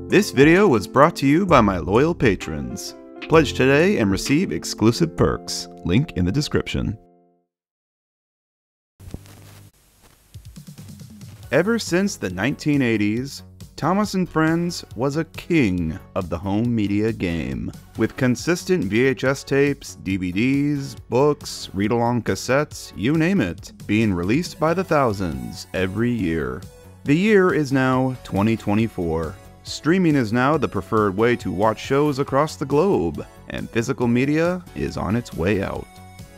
This video was brought to you by my loyal patrons. Pledge today and receive exclusive perks. Link in the description. Ever since the 1980s, Thomas & Friends was a king of the home media game, with consistent VHS tapes, DVDs, books, read-along cassettes, you name it, being released by the thousands every year. The year is now 2024. Streaming is now the preferred way to watch shows across the globe, and physical media is on its way out.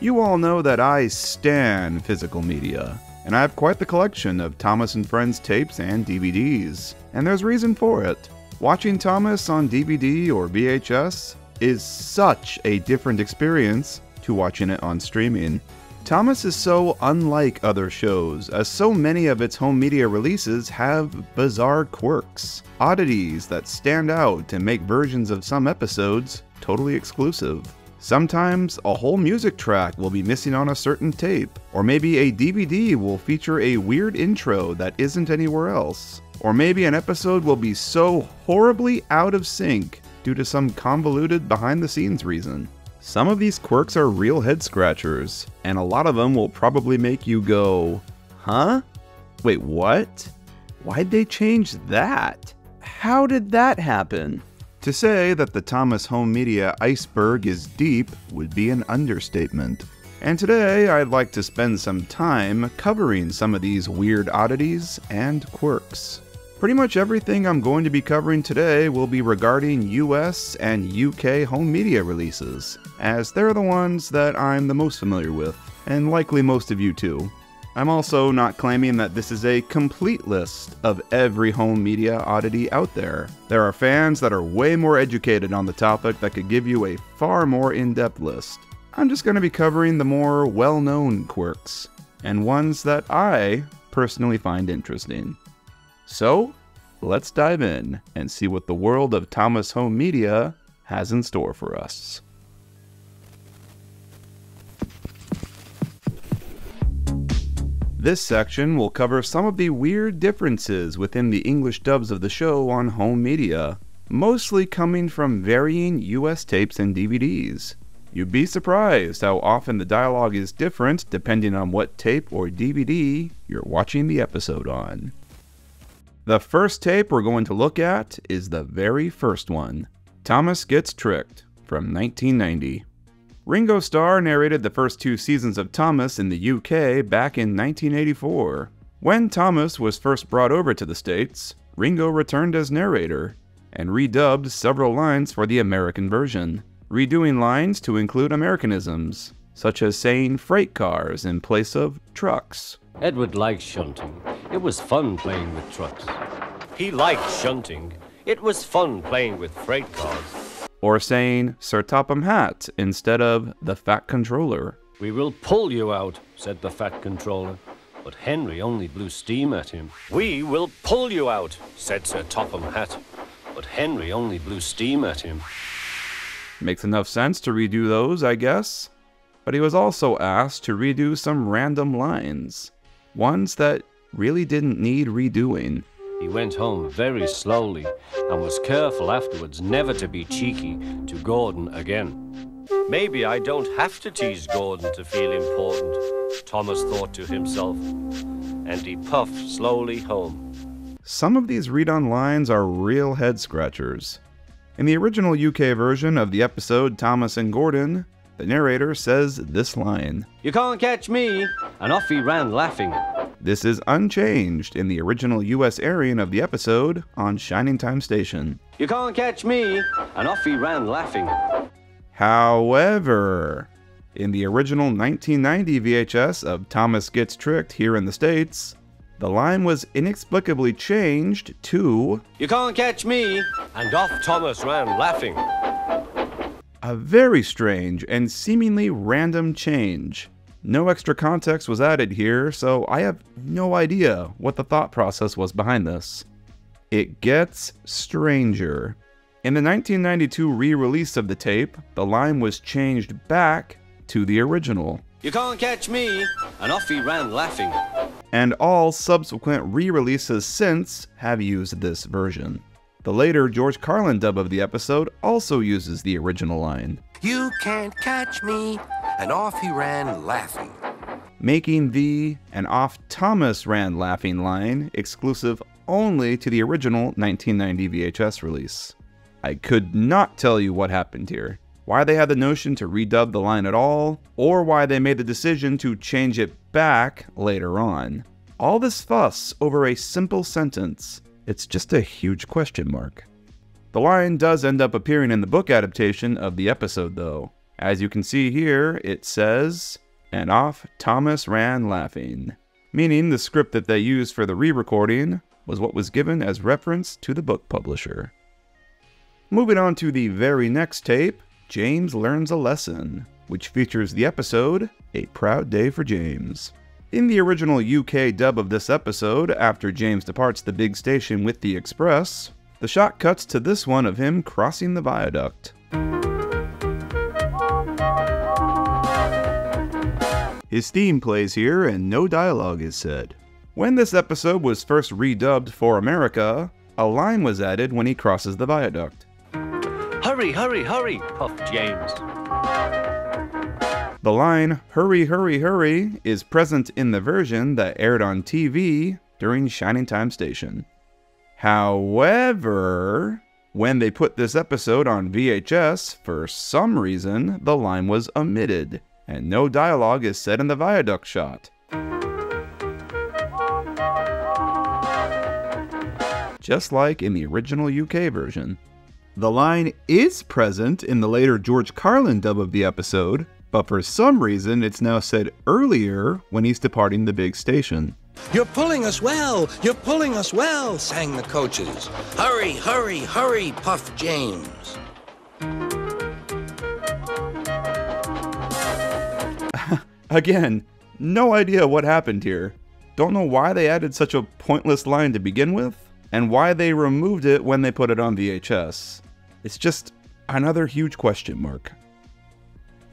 You all know that I stan physical media, and I have quite the collection of Thomas & Friends tapes and DVDs, and there's reason for it. Watching Thomas on DVD or VHS is such a different experience to watching it on streaming. Thomas is so unlike other shows, as so many of its home media releases have bizarre quirks, oddities that stand out and make versions of some episodes totally exclusive. Sometimes a whole music track will be missing on a certain tape, or maybe a DVD will feature a weird intro that isn't anywhere else, or maybe an episode will be so horribly out of sync due to some convoluted behind-the-scenes reason. Some of these quirks are real head-scratchers, and a lot of them will probably make you go, huh? Wait, what? Why'd they change that? How did that happen? To say that the Thomas home media iceberg is deep would be an understatement. And today I'd like to spend some time covering some of these weird oddities and quirks. Pretty much everything I'm going to be covering today will be regarding US and UK home media releases, as they're the ones that I'm the most familiar with, and likely most of you too. I'm also not claiming that this is a complete list of every home media oddity out there. There are fans that are way more educated on the topic that could give you a far more in-depth list. I'm just going to be covering the more well-known quirks, and ones that I personally find interesting. So, let's dive in and see what the world of Thomas home media has in store for us. This section will cover some of the weird differences within the English dubs of the show on home media, mostly coming from varying US tapes and DVDs. You'd be surprised how often the dialogue is different depending on what tape or DVD you're watching the episode on. The first tape we're going to look at is the very first one, Thomas Gets Tricked, from 1990. Ringo Starr narrated the first two seasons of Thomas in the UK back in 1984. When Thomas was first brought over to the States, Ringo returned as narrator, and redubbed several lines for the American version, redoing lines to include Americanisms, such as saying freight cars in place of trucks. Edward liked shunting. It was fun playing with trucks. He liked shunting. It was fun playing with freight cars. Or saying Sir Topham Hatt instead of the Fat Controller. We will pull you out, said the Fat Controller. But Henry only blew steam at him. We will pull you out, said Sir Topham Hatt. But Henry only blew steam at him. Makes enough sense to redo those, I guess. But he was also asked to redo some random lines. Ones that really didn't need redoing. He went home very slowly and was careful afterwards never to be cheeky to Gordon again. Maybe I don't have to tease Gordon to feel important, Thomas thought to himself, and he puffed slowly home. Some of these read-on lines are real head-scratchers. In the original UK version of the episode Thomas and Gordon, the narrator says this line, "You can't catch me," and off he ran laughing. This is unchanged in the original US airing of the episode on Shining Time Station. "You can't catch me," and off he ran laughing. However, in the original 1990 VHS of Thomas Gets Tricked here in the States, the line was inexplicably changed to "You can't catch me," and off Thomas ran laughing. A very strange and seemingly random change. No extra context was added here, so I have no idea what the thought process was behind this. It gets stranger. In the 1992 re-release of the tape, the line was changed back to the original. "You can't catch me," and off he ran laughing. And all subsequent re-releases since have used this version. The later George Carlin dub of the episode also uses the original line. "You can't catch me," and off he ran laughing. Making the "and off Thomas ran laughing" line exclusive only to the original 1990 VHS release. I could not tell you what happened here, why they had the notion to redub the line at all, or why they made the decision to change it back later on. All this fuss over a simple sentence, it's just a huge question mark. The line does end up appearing in the book adaptation of the episode though. As you can see here, it says, "and off Thomas ran laughing," meaning the script that they used for the re-recording was what was given as reference to the book publisher. Moving on to the very next tape, James Learns a Lesson, which features the episode, "A Proud Day for James." In the original UK dub of this episode, after James departs the big station with the express, the shot cuts to this one of him crossing the viaduct. His theme plays here and no dialogue is said. When this episode was first redubbed for America, a line was added when he crosses the viaduct. Hurry, hurry, hurry, puffed James. The line, "hurry, hurry, hurry," is present in the version that aired on TV during Shining Time Station. However, when they put this episode on VHS, for some reason, the line was omitted, and no dialogue is said in the viaduct shot. Just like in the original UK version. The line is present in the later George Carlin dub of the episode, but for some reason it's now said earlier when he's departing the big station. "You're pulling us well, you're pulling us well," sang the coaches. "Hurry, hurry, hurry," puffed James. Again, no idea what happened here. Don't know why they added such a pointless line to begin with, and why they removed it when they put it on VHS. It's just another huge question mark.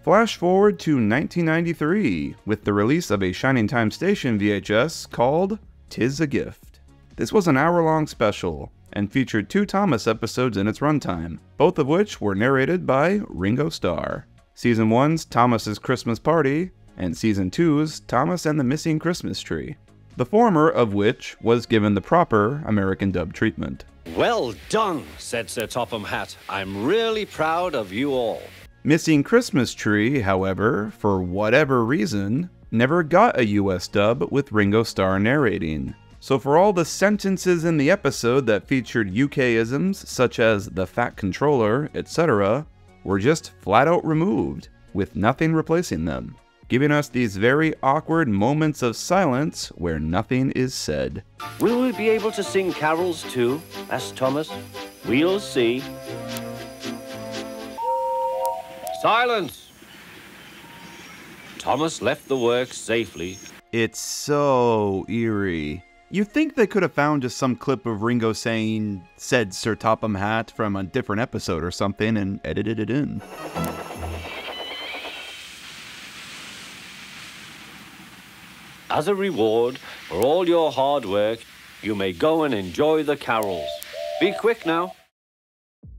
Flash forward to 1993 with the release of a Shining Time Station VHS called "'Tis a Gift." This was an hour-long special and featured 2 Thomas episodes in its runtime, both of which were narrated by Ringo Starr. Season 1's Thomas's Christmas Party and Season 2's Thomas and the Missing Christmas Tree, the former of which was given the proper American dub treatment. Well done, said Sir Topham Hatt. I'm really proud of you all. Missing Christmas Tree, however, for whatever reason, never got a US dub with Ringo Starr narrating. So for all the sentences in the episode that featured UK-isms such as "the fat controller," etc., were just flat out removed, with nothing replacing them, giving us these very awkward moments of silence where nothing is said. Will we be able to sing carols too? asked Thomas. We'll see. Silence! Thomas left the work safely. It's so eerie. You'd think they could have found just some clip of Ringo saying, "said Sir Topham Hatt" from a different episode or something and edited it in. As a reward for all your hard work, you may go and enjoy the carols. Be quick now.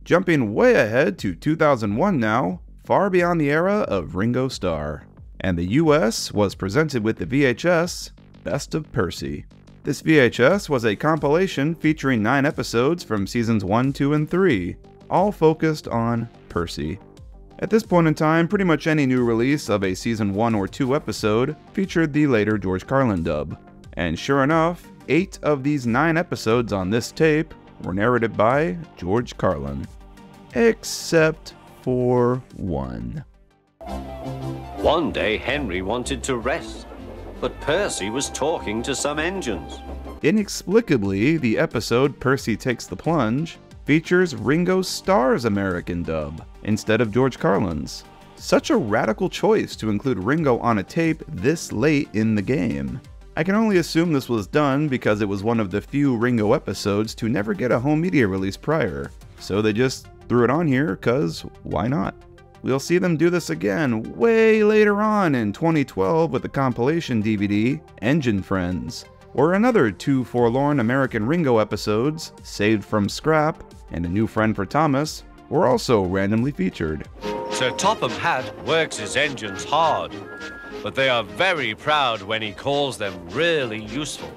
Jumping way ahead to 2001 now, far beyond the era of Ringo Starr. And the US was presented with the VHS Best of Percy. This VHS was a compilation featuring 9 episodes from seasons 1, 2, and 3, all focused on Percy. At this point in time, pretty much any new release of a season 1 or 2 episode featured the later George Carlin dub. And sure enough, 8 of these 9 episodes on this tape were narrated by George Carlin. Except for one. One day Henry wanted to rest, but Percy was talking to some engines. Inexplicably, the episode Percy Takes the Plunge features Ringo Starr's American dub instead of George Carlin's. Such a radical choice to include Ringo on a tape this late in the game. I can only assume this was done because it was one of the few Ringo episodes to never get a home media release prior, so they just threw it on here cause why not? We'll see them do this again way later on in 2012 with the compilation DVD Engine Friends, or another 2 forlorn American Ringo episodes saved from scrap and a new friend for Thomas were also randomly featured. Sir Topham Hatt works his engines hard, but they are very proud when he calls them really useful.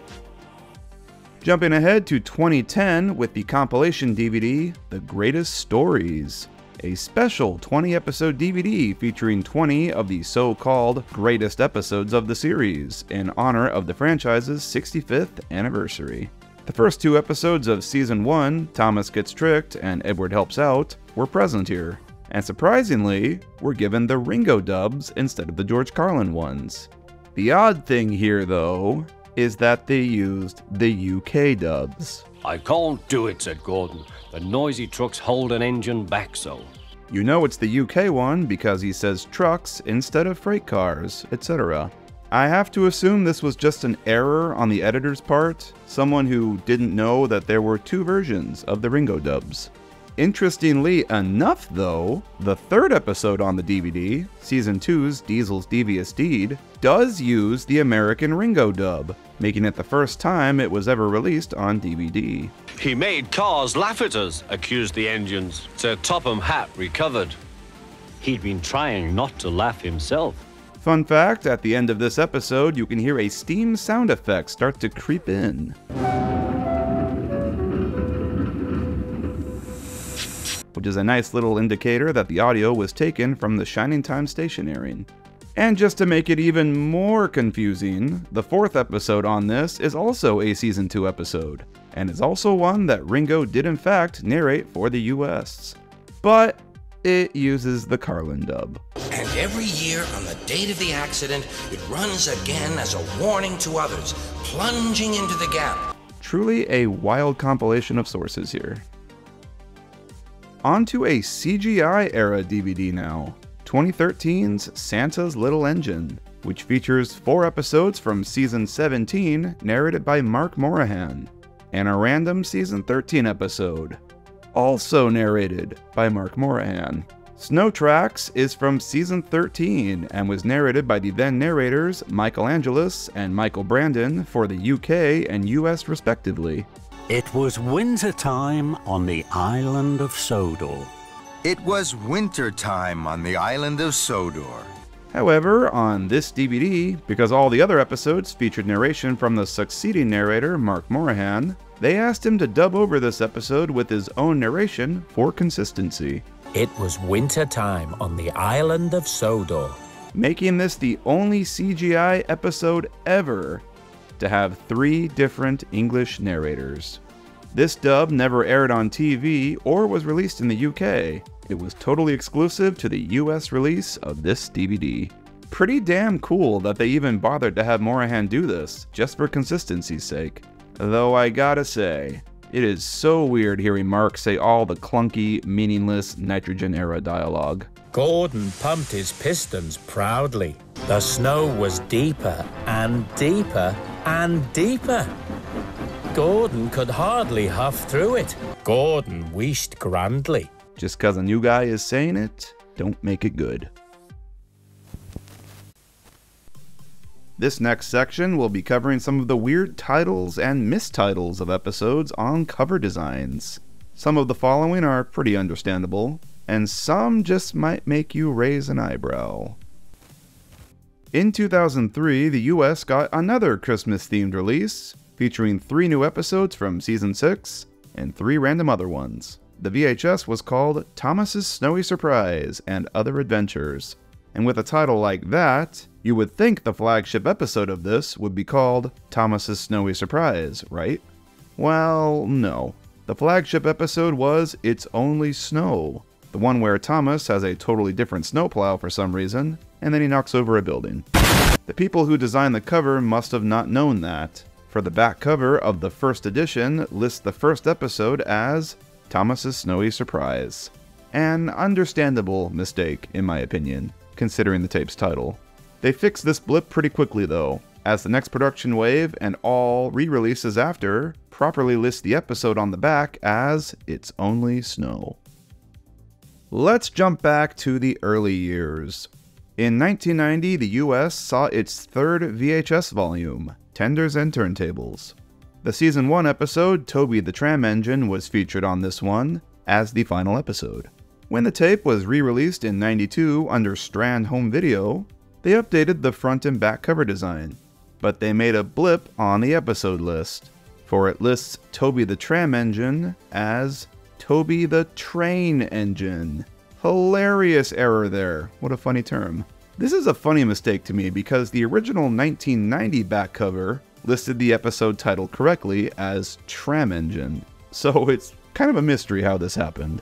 Jumping ahead to 2010 with the compilation DVD, The Greatest Stories, a special 20-episode DVD featuring 20 of the so-called greatest episodes of the series in honor of the franchise's 65th anniversary. The first 2 episodes of Season 1, Thomas Gets Tricked and Edward Helps Out, were present here, and surprisingly, were given the Ringo dubs instead of the George Carlin ones. The odd thing here, though, is that they used the UK dubs. I can't do it, said Gordon. The noisy trucks hold an engine back so. You know it's the UK one because he says trucks instead of freight cars, etc. I have to assume this was just an error on the editor's part, someone who didn't know that there were 2 versions of the Ringo dubs. Interestingly enough though, the 3rd episode on the DVD, Season 2's Diesel's Devious Deed, does use the American Ringo dub, making it the first time it was ever released on DVD. He made cars laugh at us, accused the engines. Sir Topham Hatt recovered. He'd been trying not to laugh himself. Fun fact, at the end of this episode, you can hear a steam sound effect start to creep in. Which is a nice little indicator that the audio was taken from the Shining Time station airing. And just to make it even more confusing, the 4th episode on this is also a Season 2 episode, and is also one that Ringo did in fact narrate for the US. But it uses the Carlin dub. And every year on the date of the accident, it runs again as a warning to others, plunging into the gap. Truly a wild compilation of sources here. Onto a CGI era DVD now, 2013's Santa's Little Engine, which features 4 episodes from Season 17 narrated by Mark Morahan, and a random Season 13 episode, also narrated by Mark Morahan. Snow Tracks is from Season 13 and was narrated by the then narrators Michael Angelis and Michael Brandon for the UK and US respectively. It was winter time on the island of Sodor. It was winter time on the island of Sodor. However, on this DVD, because all the other episodes featured narration from the succeeding narrator, Mark Morahan, they asked him to dub over this episode with his own narration for consistency. It was winter time on the island of Sodor, making this the only CGI episode ever to have 3 different English narrators. This dub never aired on TV or was released in the UK. It was totally exclusive to the US release of this DVD. Pretty damn cool that they even bothered to have Morahan do this, just for consistency's sake. Though I gotta say, it is so weird hearing Mark say all the clunky, meaningless Nitrogen-era dialogue. Gordon pumped his pistons proudly. The snow was deeper and deeper and deeper. Gordon could hardly huff through it. Gordon wished grandly. Just cause a new guy is saying it, don't make it good. This next section will be covering some of the weird titles and mistitles of episodes on cover designs. Some of the following are pretty understandable, and some just might make you raise an eyebrow. In 2003, the US got another Christmas-themed release, featuring 3 new episodes from Season 6 and 3 random other ones. The VHS was called Thomas's Snowy Surprise and Other Adventures, and with a title like that, you would think the flagship episode of this would be called Thomas's Snowy Surprise, right? Well, no. The flagship episode was It's Only Snow, the one where Thomas has a totally different snowplow for some reason, and then he knocks over a building. The people who designed the cover must have not known that, for the back cover of the first edition lists the first episode as Thomas's Snowy Surprise. An understandable mistake, in my opinion, considering the tape's title. They fixed this blip pretty quickly though, as the next production wave and all re-releases after properly list the episode on the back as It's Only Snow. Let's jump back to the early years. In 1990, the US saw its 3rd VHS volume, Tenders and Turntables. The Season 1 episode, Toby the Tram Engine, was featured on this one as the final episode. When the tape was re-released in '92 under Strand Home Video, they updated the front and back cover design, but they made a blip on the episode list, for it lists Toby the Tram Engine as Toby the Train Engine. Hilarious error there. What a funny term. This is a funny mistake to me because the original 1990 back cover listed the episode title correctly as Tram Engine, so it's kind of a mystery how this happened.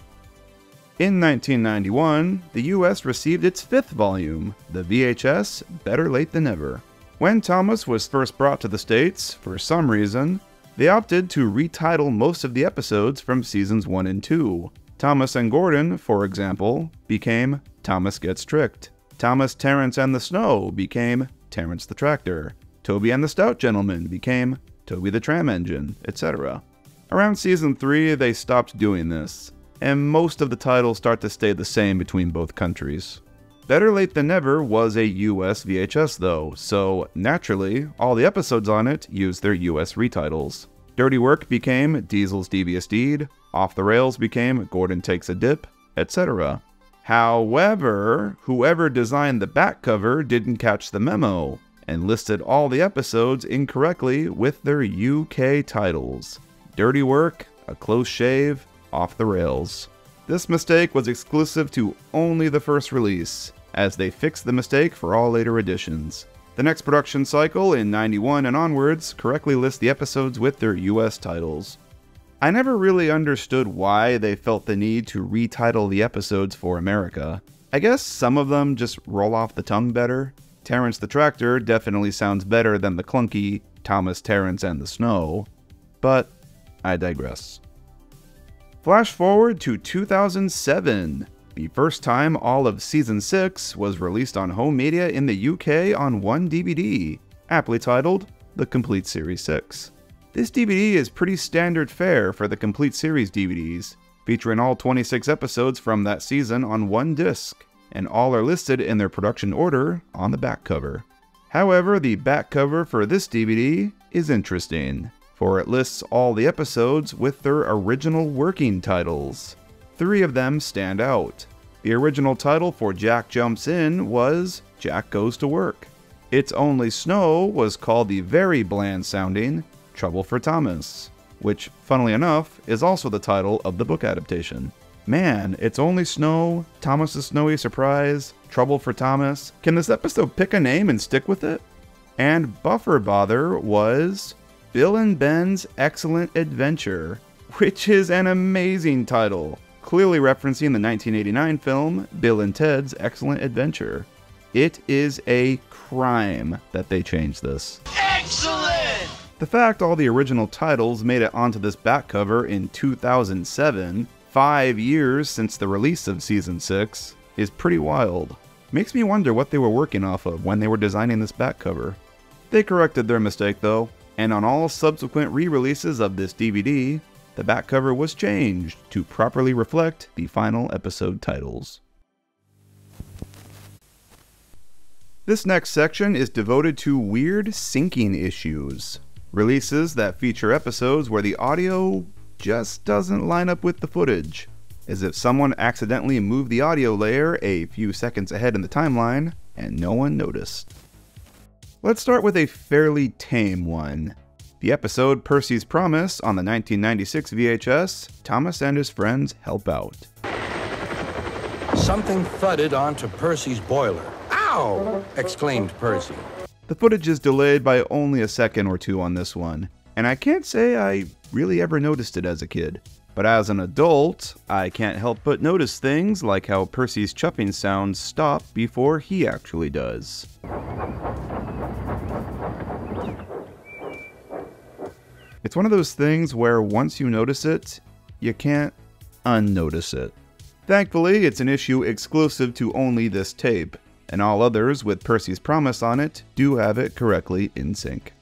In 1991, the US received its 5th volume, the VHS Better Late Than Never. When Thomas was first brought to the States, for some reason, they opted to retitle most of the episodes from Seasons 1 and 2. Thomas and Gordon, for example, became Thomas Gets Tricked. Thomas, Terrence, and the Snow became Terrence the Tractor. Toby and the Stout Gentleman became Toby the Tram Engine, etc. Around Season 3, they stopped doing this, and most of the titles start to stay the same between both countries. Better Late Than Never was a US VHS though, so naturally, all the episodes on it used their US retitles. Dirty Work became Diesel's Devious Deed, Off the Rails became Gordon Takes a Dip, etc. However, whoever designed the back cover didn't catch the memo, and listed all the episodes incorrectly with their UK titles. Dirty Work, A Close Shave, Off the Rails. This mistake was exclusive to only the first release, as they fixed the mistake for all later editions. The next production cycle, in '91 and onwards, correctly lists the episodes with their US titles. I never really understood why they felt the need to retitle the episodes for America. I guess some of them just roll off the tongue better. Terrence the Tractor definitely sounds better than the clunky Thomas, Terrence, and the Snow, but I digress. Flash forward to 2007, the first time all of Season 6 was released on home media in the UK on one DVD, aptly titled The Complete Series 6. This DVD is pretty standard fare for the Complete Series DVDs, featuring all 26 episodes from that season on one disc, and all are listed in their production order on the back cover. However, the back cover for this DVD is interesting, for it lists all the episodes with their original working titles. 3 of them stand out. The original title for Jack Jumps In was Jack Goes to Work. Its only Snow was called the very bland-sounding Trouble for Thomas, which, funnily enough, is also the title of the book adaptation. Man, It's Only Snow, Thomas's Snowy Surprise, Trouble for Thomas. Can this episode pick a name and stick with it? And Buffer Bother was Bill and Ben's Excellent Adventure, which is an amazing title, clearly referencing the 1989 film Bill and Ted's Excellent Adventure. It is a crime that they changed this. Excellent! The fact all the original titles made it onto this back cover in 2007, 5 years since the release of Season 6, is pretty wild. Makes me wonder what they were working off of when they were designing this back cover. They corrected their mistake though, and on all subsequent re-releases of this DVD, the back cover was changed to properly reflect the final episode titles. This next section is devoted to weird syncing issues. Releases that feature episodes where the audio just doesn't line up with the footage, as if someone accidentally moved the audio layer a few seconds ahead in the timeline and no one noticed. Let's start with a fairly tame one. The episode Percy's Promise on the 1996 VHS, Thomas and his friends help out. Something thudded onto Percy's boiler. Ow! Exclaimed Percy. The footage is delayed by only a second or two on this one, and I can't say I really ever noticed it as a kid. But as an adult, I can't help but notice things like how Percy's chuffing sounds stop before he actually does. It's one of those things where once you notice it, you can't unnotice it. Thankfully, it's an issue exclusive to only this tape, and all others with Percy's Promise on it do have it correctly in sync.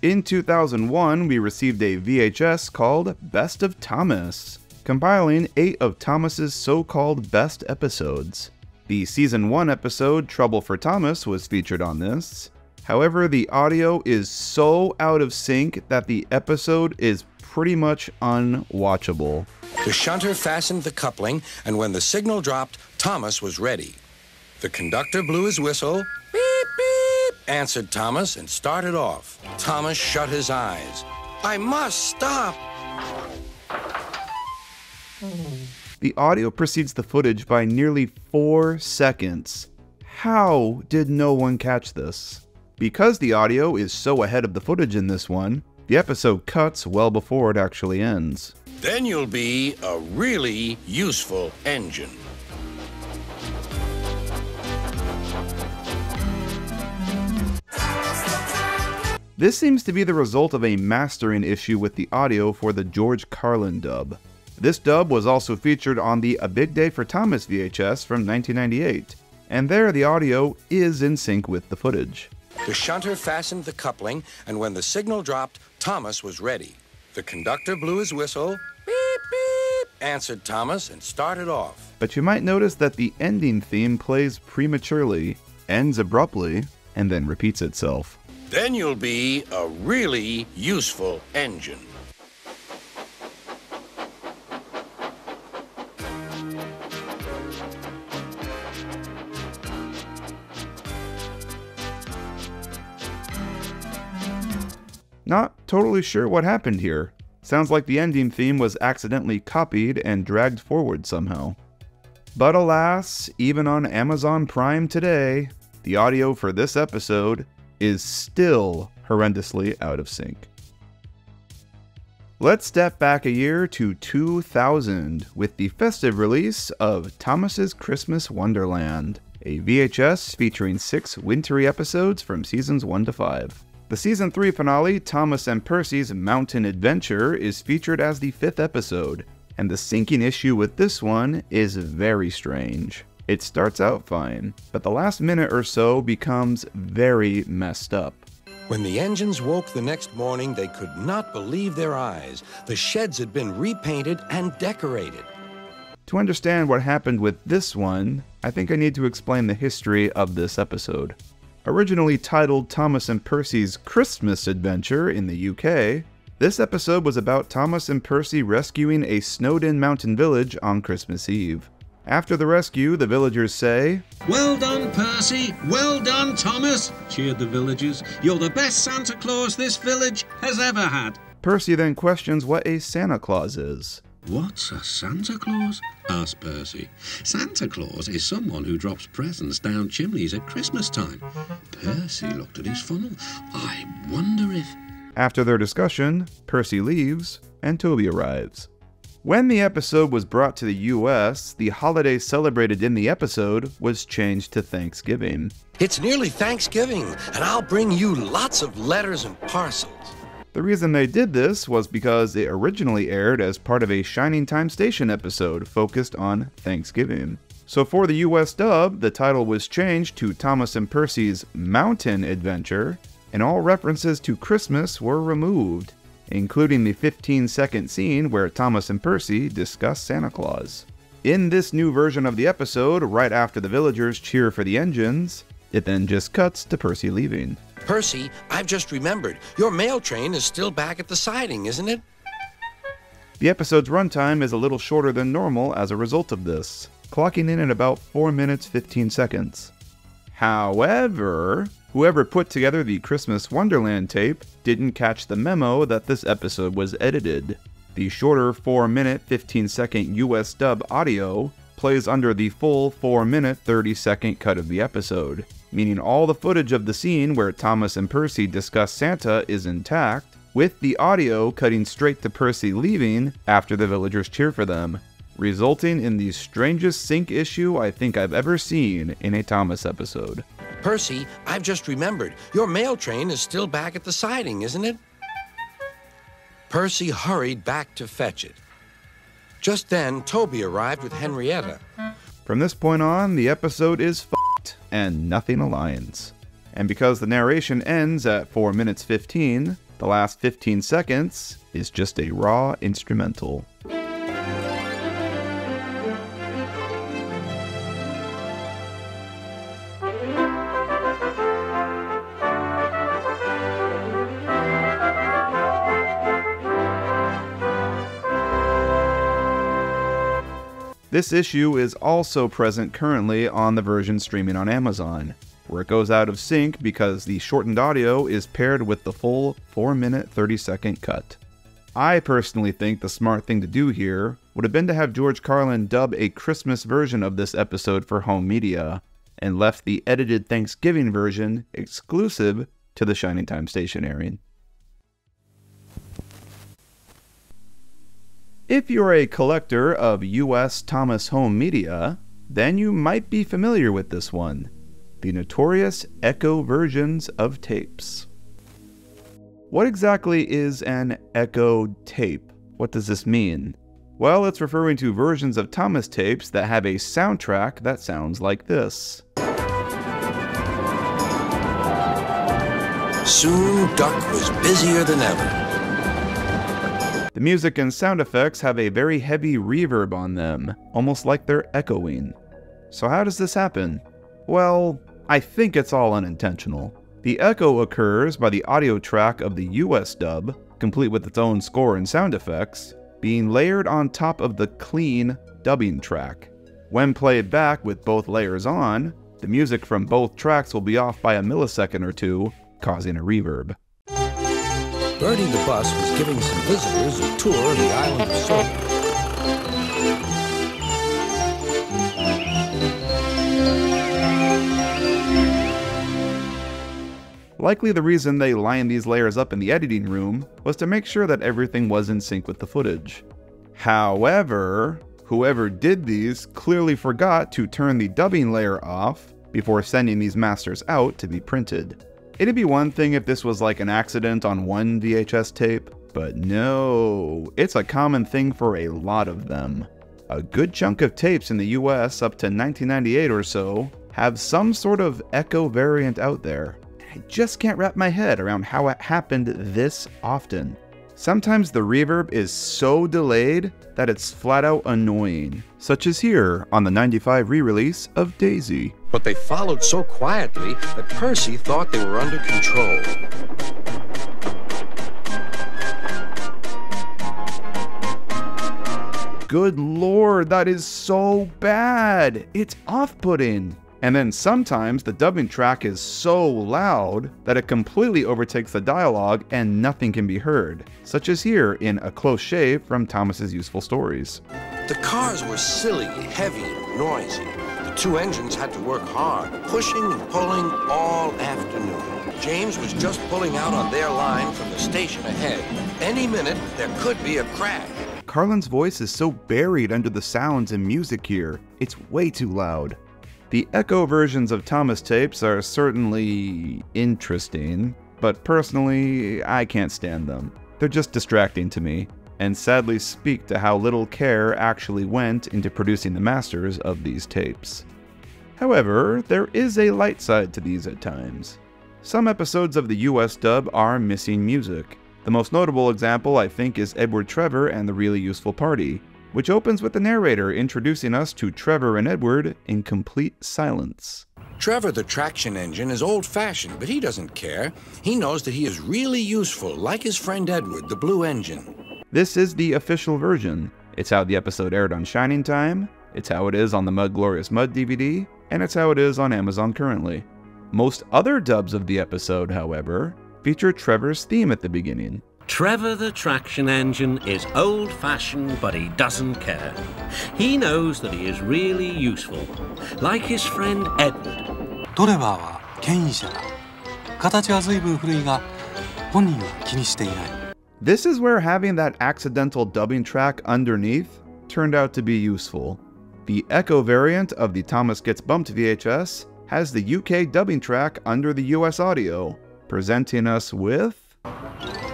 In 2001, we received a VHS called Best of Thomas, compiling 8 of Thomas's so-called best episodes. The Season 1 episode Trouble for Thomas was featured on this. However, the audio is so out of sync that the episode is pretty much unwatchable. The shunter fastened the coupling, and when the signal dropped, Thomas was ready. The conductor blew his whistle. Beep, beep, answered Thomas, and started off. Thomas shut his eyes. I must stop. The audio precedes the footage by nearly 4 seconds. How did no one catch this? Because the audio is so ahead of the footage in this one, the episode cuts well before it actually ends. Then you'll be a really useful engine. This seems to be the result of a mastering issue with the audio for the George Carlin dub. This dub was also featured on the A Big Day for Thomas VHS from 1998, and there the audio is in sync with the footage. The shunter fastened the coupling, and when the signal dropped, Thomas was ready. The conductor blew his whistle. Beep, beep, answered Thomas, and started off. But you might notice that the ending theme plays prematurely, ends abruptly, and then repeats itself. Then you'll be a really useful engine. Not totally sure what happened here. Sounds like the ending theme was accidentally copied and dragged forward somehow. But alas, even on Amazon Prime today, the audio for this episode is still horrendously out of sync. Let's step back a year to 2000 with the festive release of Thomas's Christmas Wonderland, a VHS featuring 6 wintry episodes from seasons 1 to 5. The season 3 finale, Thomas and Percy's Mountain Adventure, is featured as the 5th episode, and the syncing issue with this one is very strange. It starts out fine, but the last minute or so becomes very messed up. When the engines woke the next morning, they could not believe their eyes. The sheds had been repainted and decorated. To understand what happened with this one, I think I need to explain the history of this episode. Originally titled Thomas and Percy's Christmas Adventure in the UK, this episode was about Thomas and Percy rescuing a snowed-in mountain village on Christmas Eve. After the rescue, the villagers say, "Well done, Percy! Well done, Thomas!" cheered the villagers. "You're the best Santa Claus this village has ever had." Percy then questions what a Santa Claus is. "What's a Santa Claus?" asked Percy. "Santa Claus is someone who drops presents down chimneys at Christmas time." Percy looked at his funnel. "I wonder if..." After their discussion, Percy leaves, and Toby arrives. When the episode was brought to the US, the holiday celebrated in the episode was changed to Thanksgiving. It's nearly Thanksgiving, and I'll bring you lots of letters and parcels. The reason they did this was because it originally aired as part of a Shining Time Station episode focused on Thanksgiving. So for the US dub, the title was changed to Thomas and Percy's Mountain Adventure, and all references to Christmas were removed, including the 15-second scene where Thomas and Percy discuss Santa Claus. In this new version of the episode, right after the villagers cheer for the engines, it then just cuts to Percy leaving. Percy, I've just remembered. Your mail train is still back at the siding, isn't it? The episode's runtime is a little shorter than normal as a result of this, clocking in at about 4 minutes 15 seconds. However, whoever put together the Christmas Wonderland tape didn't catch the memo that this episode was edited. The shorter 4-minute 15-second US dub audio plays under the full 4-minute 30-second cut of the episode, meaning all the footage of the scene where Thomas and Percy discuss Santa is intact, with the audio cutting straight to Percy leaving after the villagers cheer for them, resulting in the strangest sync issue I think I've ever seen in a Thomas episode. Percy, I've just remembered. Your mail train is still back at the siding, isn't it? Percy hurried back to fetch it. Just then, Toby arrived with Henrietta. From this point on, the episode is f***ed, and nothing aligns. And because the narration ends at 4 minutes 15, the last 15 seconds is just a raw instrumental. This issue is also present currently on the version streaming on Amazon, where it goes out of sync because the shortened audio is paired with the full 4-minute 30-second cut. I personally think the smart thing to do here would have been to have George Carlin dub a Christmas version of this episode for home media, and left the edited Thanksgiving version exclusive to the Shining Time station airing. If you're a collector of US Thomas home media, then you might be familiar with this one, the notorious Echo versions of tapes. What exactly is an Echo tape? What does this mean? Well, it's referring to versions of Thomas tapes that have a soundtrack that sounds like this. Soon Duck was busier than ever. The music and sound effects have a very heavy reverb on them, almost like they're echoing. So how does this happen? Well, I think it's all unintentional. The echo occurs by the audio track of the US dub, complete with its own score and sound effects, being layered on top of the clean dubbing track. When played back with both layers on, the music from both tracks will be off by a millisecond or two, causing a reverb. Bertie the bus was giving some visitors a tour of the island of Sodor. Likely the reason they lined these layers up in the editing room was to make sure that everything was in sync with the footage. However, whoever did these clearly forgot to turn the dubbing layer off before sending these masters out to be printed. It'd be one thing if this was like an accident on one VHS tape, but no, it's a common thing for a lot of them. A good chunk of tapes in the US up to 1998 or so have some sort of echo variant out there. I just can't wrap my head around how it happened this often. Sometimes the reverb is so delayed that it's flat out annoying, such as here on the '95 re-release of Daisy. But they followed so quietly that Percy thought they were under control. Good lord, that is so bad! It's off-putting! And then sometimes the dubbing track is so loud that it completely overtakes the dialogue and nothing can be heard, such as here in A Close Shave from Thomas's Useful Stories. The cars were silly, heavy, and noisy. The two engines had to work hard, pushing and pulling all afternoon. James was just pulling out on their line from the station ahead. Any minute, there could be a crash. Carlin's voice is so buried under the sounds and music here, it's way too loud. The echo versions of Thomas tapes are certainly interesting, but personally, I can't stand them. They're just distracting to me, and sadly speak to how little care actually went into producing the masters of these tapes. However, there is a light side to these at times. Some episodes of the US dub are missing music. The most notable example, I think, is Edward Trevor and the Really Useful Party, which opens with the narrator introducing us to Trevor and Edward in complete silence. Trevor the traction engine is old-fashioned, but he doesn't care. He knows that he is really useful, like his friend Edward, the blue engine. This is the official version. It's how the episode aired on Shining Time, it's how it is on the Mud Glorious Mud DVD, and it's how it is on Amazon currently. Most other dubs of the episode, however, feature Trevor's theme at the beginning. Trevor the traction engine is old-fashioned, but he doesn't care. He knows that he is really useful, like his friend Edward. トレバーは牽引車だ。形は随分古いが、本人は気にしていない。 This is where having that accidental dubbing track underneath turned out to be useful. The Echo variant of the Thomas Gets Bumped VHS has the UK dubbing track under the US audio, presenting us with...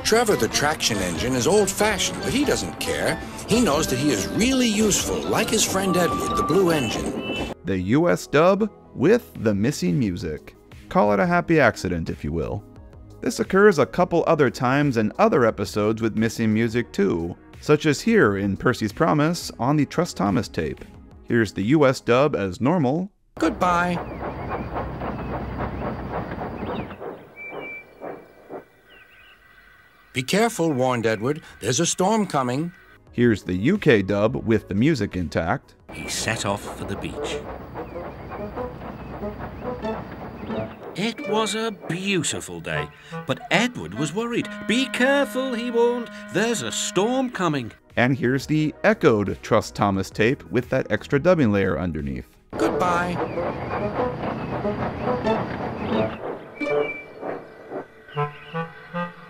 Trevor the traction engine is old-fashioned, but he doesn't care. He knows that he is really useful, like his friend Edward, the blue engine. The US dub with the missing music. Call it a happy accident, if you will. This occurs a couple other times in other episodes with missing music too, such as here in Percy's Promise on the Trust Thomas tape. Here's the US dub as normal. Goodbye. Be careful, warned Edward. There's a storm coming. Here's the UK dub with the music intact. He set off for the beach. It was a beautiful day, but Edward was worried. Be careful, he warned. There's a storm coming. And here's the echoed Trust Thomas tape with that extra dubbing layer underneath. Goodbye.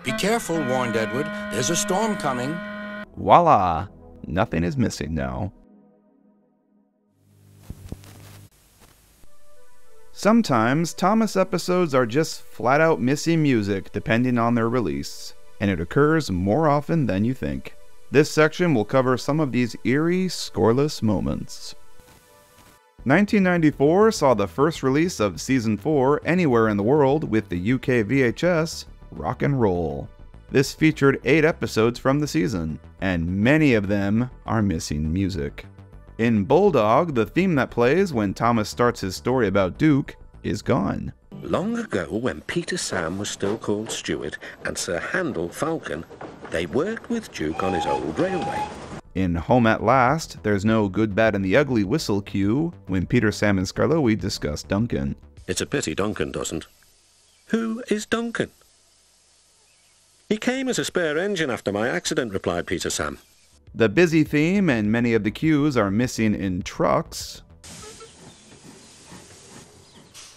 Be careful, warned Edward. There's a storm coming. Voila! Nothing is missing now. Sometimes Thomas episodes are just flat out missing music depending on their release, and it occurs more often than you think. This section will cover some of these eerie, scoreless moments. 1994 saw the first release of Season 4 anywhere in the world with the UK VHS, Rock and Roll. This featured 8 episodes from the season, and many of them are missing music. In Bulldog, the theme that plays when Thomas starts his story about Duke is gone. Long ago, when Peter Sam was still called Stuart and Sir Handel Falcon, they worked with Duke on his old railway. In Home at Last, there's no Good, Bad, and the Ugly whistle cue when Peter, Sam, and Skarloey discuss Duncan. It's a pity Duncan doesn't. Who is Duncan? He came as a spare engine after my accident, replied Peter Sam. The busy theme and many of the cues are missing in Trucks.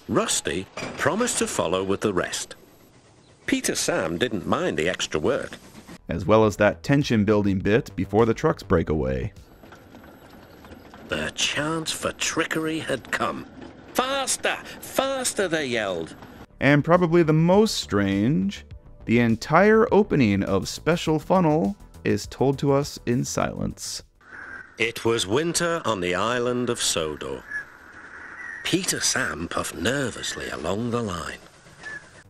Rusty promised to follow with the rest. Peter Sam didn't mind the extra work. As well as that tension-building bit before the trucks break away. The chance for trickery had come. Faster! Faster, they yelled. And probably the most strange, the entire opening of Special Funnel is told to us in silence. It was winter on the island of Sodor. Peter Sam puffed nervously along the line.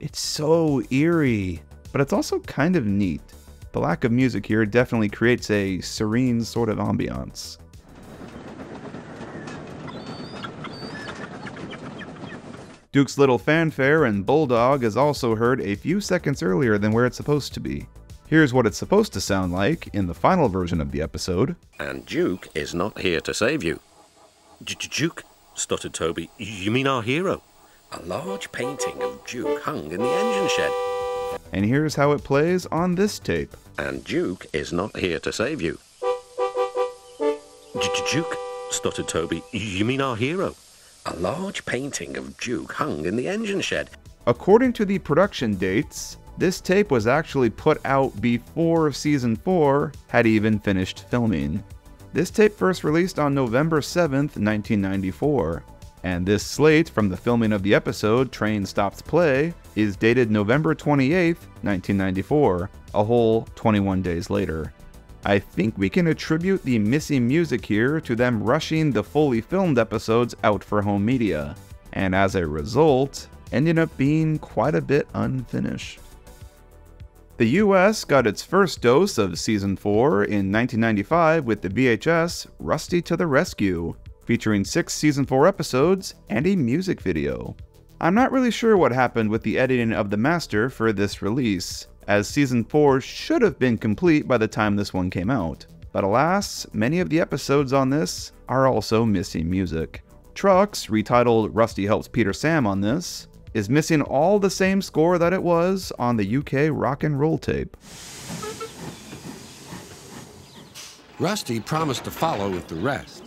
It's so eerie, but it's also kind of neat. The lack of music here definitely creates a serene sort of ambiance. Duke's little fanfare in Bulldog is also heard a few seconds earlier than where it's supposed to be. Here's what it's supposed to sound like in the final version of the episode. And Duke is not here to save you. Duke, stuttered Toby. You mean our hero? A large painting of Duke hung in the engine shed. And here's how it plays on this tape. And Duke is not here to save you. Duke, stuttered Toby. You mean our hero? A large painting of Duke hung in the engine shed. According to the production dates, this tape was actually put out before Season 4 had even finished filming. This tape first released on November 7th, 1994, and this slate from the filming of the episode Train Stops Play is dated November 28th, 1994, a whole 21 days later. I think we can attribute the missing music here to them rushing the fully filmed episodes out for home media, and as a result, ended up being quite a bit unfinished. The US got its first dose of Season 4 in 1995 with the VHS Rusty to the Rescue, featuring 6 Season 4 episodes and a music video. I'm not really sure what happened with the editing of the master for this release, as Season 4 should have been complete by the time this one came out. But alas, many of the episodes on this are also missing music. Trucks, retitled Rusty Helps Peter Sam on this, is missing all the same score that it was on the UK rock and roll tape. Rusty promised to follow with the rest.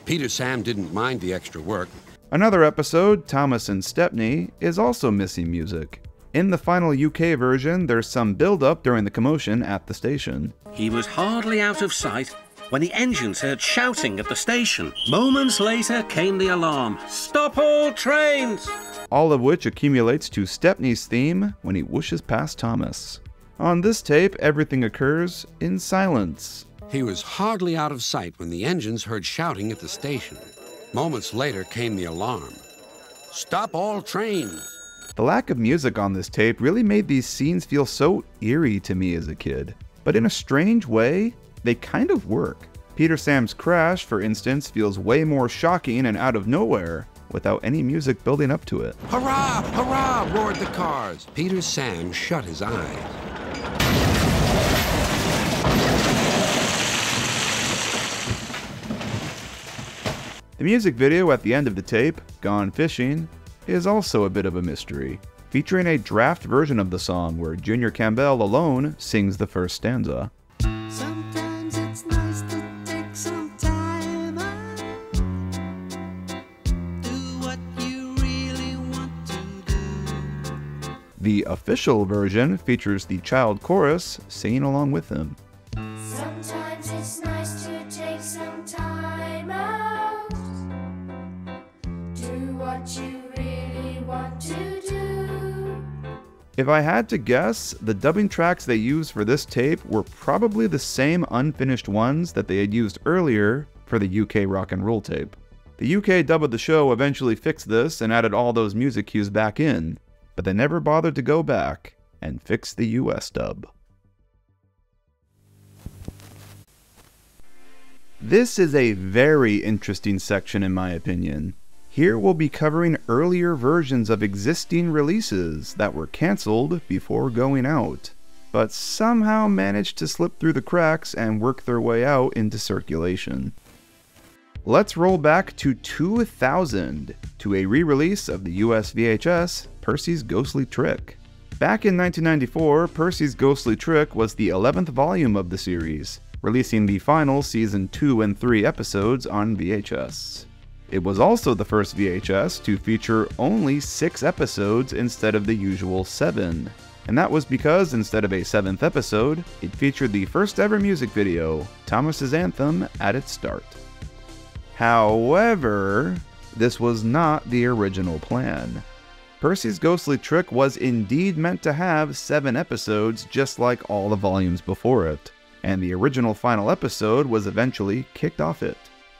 Peter Sam didn't mind the extra work. Another episode, Thomas and Stepney, is also missing music. In the final UK version, there's some build-up during the commotion at the station. He was hardly out of sight when the engines heard shouting at the station. Moments later came the alarm. Stop all trains! All of which accumulates to Stepney's theme when he whooshes past Thomas. On this tape, everything occurs in silence. He was hardly out of sight when the engines heard shouting at the station. Moments later came the alarm. Stop all trains! The lack of music on this tape really made these scenes feel so eerie to me as a kid. But in a strange way, they kind of work. Peter Sam's crash, for instance, feels way more shocking and out of nowhere, without any music building up to it. Hurrah! Hurrah! Roared the cars. Peter Sam shut his eyes. The music video at the end of the tape, Gone Fishing, is also a bit of a mystery, featuring a draft version of the song where Junior Campbell alone sings the first stanza. Sometimes it's nice to take some time out, do what you really want to do. The official version features the child chorus singing along with him. Sometimes it's nice to take some time out, do what you really want to do. If I had to guess, the dubbing tracks they used for this tape were probably the same unfinished ones that they had used earlier for the UK rock and roll tape. The UK dub of the show eventually fixed this and added all those music cues back in, but they never bothered to go back and fix the US dub. This is a very interesting section in my opinion. Here we'll be covering earlier versions of existing releases that were cancelled before going out, but somehow managed to slip through the cracks and work their way out into circulation. Let's roll back to 2000 to a re-release of the US VHS, Percy's Ghostly Trick. Back in 1994, Percy's Ghostly Trick was the 11th volume of the series, releasing the final season 2 and 3 episodes on VHS. It was also the first VHS to feature only 6 episodes instead of the usual 7. And that was because instead of a 7th episode, it featured the first ever music video, Thomas's Anthem, at its start. However, this was not the original plan. Percy's Ghostly Trick was indeed meant to have 7 episodes just like all the volumes before it, and the original final episode was eventually kicked off it.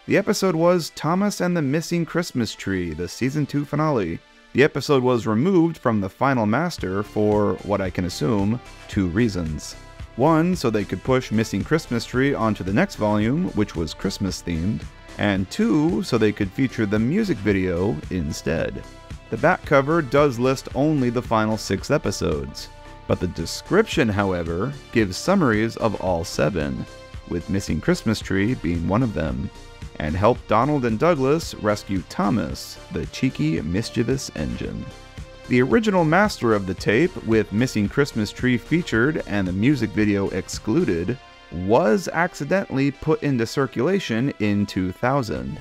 The episode was Thomas and the Missing Christmas Tree, the season 2 finale. The episode was removed from the final master for, what I can assume, 2 reasons. One, so they could push Missing Christmas Tree onto the next volume, which was Christmas themed, and 2, so they could feature the music video instead. The back cover does list only the final 6 episodes, but the description, however, gives summaries of all 7, with Missing Christmas Tree being one of them, and help Donald and Douglas rescue Thomas, the cheeky, mischievous engine. The original master of the tape, with Missing Christmas Tree featured and the music video excluded, was accidentally put into circulation in 2000.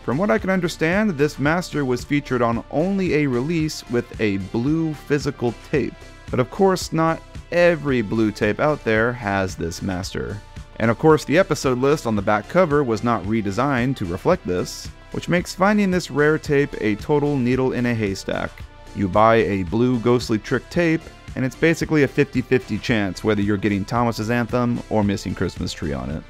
From what I can understand, this master was featured on only a release with a blue physical tape, but of course not every blue tape out there has this master. And of course the episode list on the back cover was not redesigned to reflect this, which makes finding this rare tape a total needle in a haystack. You buy a blue Ghostly Trick tape, and it's basically a 50-50 chance whether you're getting Thomas's Anthem or Missing Christmas Tree on it.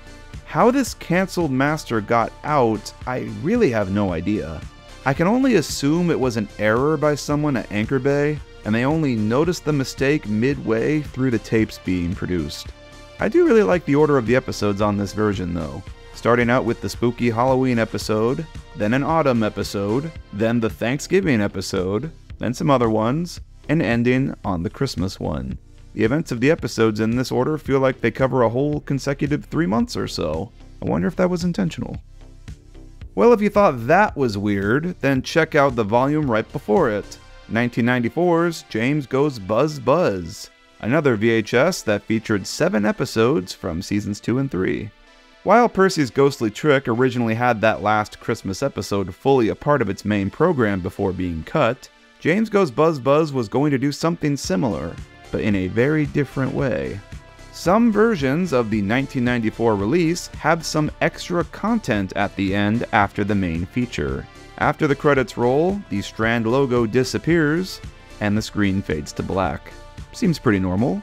How this cancelled master got out, I really have no idea. I can only assume it was an error by someone at Anchor Bay, and they only noticed the mistake midway through the tapes being produced. I do really like the order of the episodes on this version though, starting out with the spooky Halloween episode, then an autumn episode, then the Thanksgiving episode, then some other ones, and ending on the Christmas one. The events of the episodes in this order feel like they cover a whole consecutive 3 months or so. I wonder if that was intentional. Well, if you thought that was weird, then check out the volume right before it, 1994's James Goes Buzz Buzz, another VHS that featured 7 episodes from seasons 2 and 3. While Percy's Ghostly Trick originally had that last Christmas episode fully a part of its main program before being cut, James Goes Buzz Buzz was going to do something similar, but in a very different way. Some versions of the 1994 release have some extra content at the end after the main feature. After the credits roll, the Strand logo disappears, and the screen fades to black. Seems pretty normal.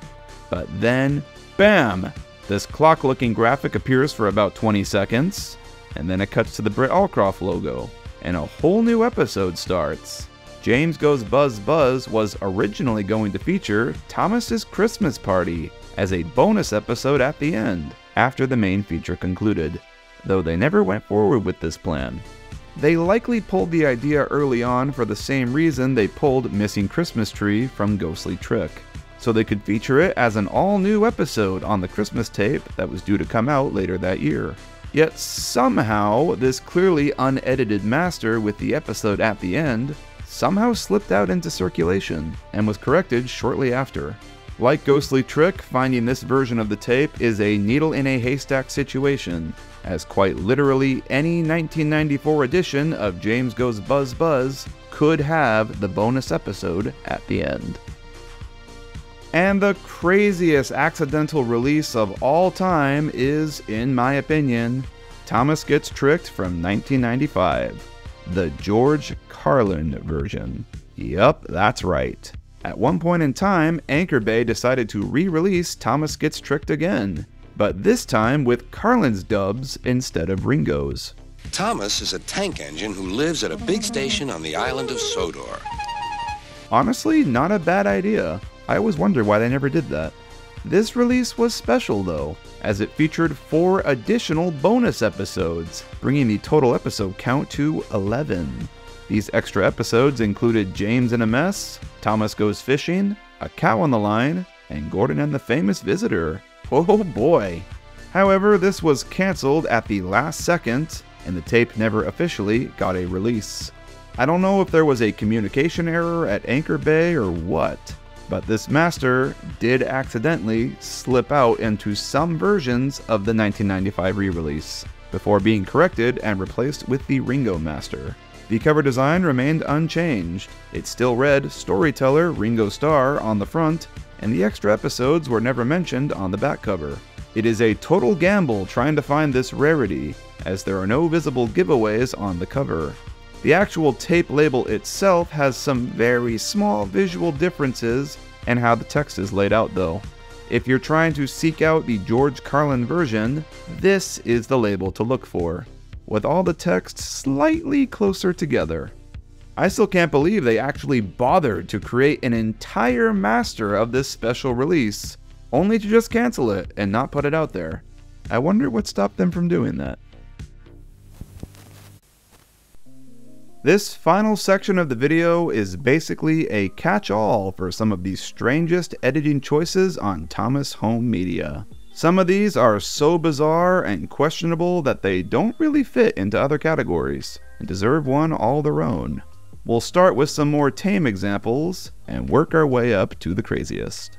But then, bam! This clock-looking graphic appears for about 20 seconds, and then it cuts to the Britt Allcroft logo, and a whole new episode starts. James Goes Buzz Buzz was originally going to feature Thomas's Christmas Party as a bonus episode at the end, after the main feature concluded, though they never went forward with this plan. They likely pulled the idea early on for the same reason they pulled Missing Christmas Tree from Ghostly Trick, so they could feature it as an all-new episode on the Christmas tape that was due to come out later that year. Yet somehow, this clearly unedited master with the episode at the end somehow slipped out into circulation and was corrected shortly after. Like Ghostly Trick, finding this version of the tape is a needle in a haystack situation, as quite literally any 1994 edition of James Goes Buzz Buzz could have the bonus episode at the end. And the craziest accidental release of all time is, in my opinion, Thomas Gets Tricked from 1995, the George Carlin version. Yup, that's right. At one point in time, Anchor Bay decided to re-release Thomas Gets Tricked again, but this time with Carlin's dubs instead of Ringo's. Thomas is a tank engine who lives at a big station on the island of Sodor. Honestly, not a bad idea. I always wondered why they never did that. This release was special though, as it featured 4 additional bonus episodes, bringing the total episode count to 11. These extra episodes included James in a Mess, Thomas Goes Fishing, A Cow on the Line, and Gordon and the Famous Visitor. Oh boy! However, this was cancelled at the last second, and the tape never officially got a release. I don't know if there was a communication error at Anchor Bay or what, but this master did accidentally slip out into some versions of the 1995 re-release, before being corrected and replaced with the Ringo master. The cover design remained unchanged. It still read Storyteller Ringo Starr on the front, and the extra episodes were never mentioned on the back cover. It is a total gamble trying to find this rarity, as there are no visible giveaways on the cover. The actual tape label itself has some very small visual differences in how the text is laid out though. If you're trying to seek out the George Carlin version, this is the label to look for, with all the text slightly closer together. I still can't believe they actually bothered to create an entire master of this special release, only to just cancel it and not put it out there. I wonder what stopped them from doing that. This final section of the video is basically a catch-all for some of the strangest editing choices on Thomas Home Media. Some of these are so bizarre and questionable that they don't really fit into other categories, and deserve one all their own. We'll start with some more tame examples, and work our way up to the craziest.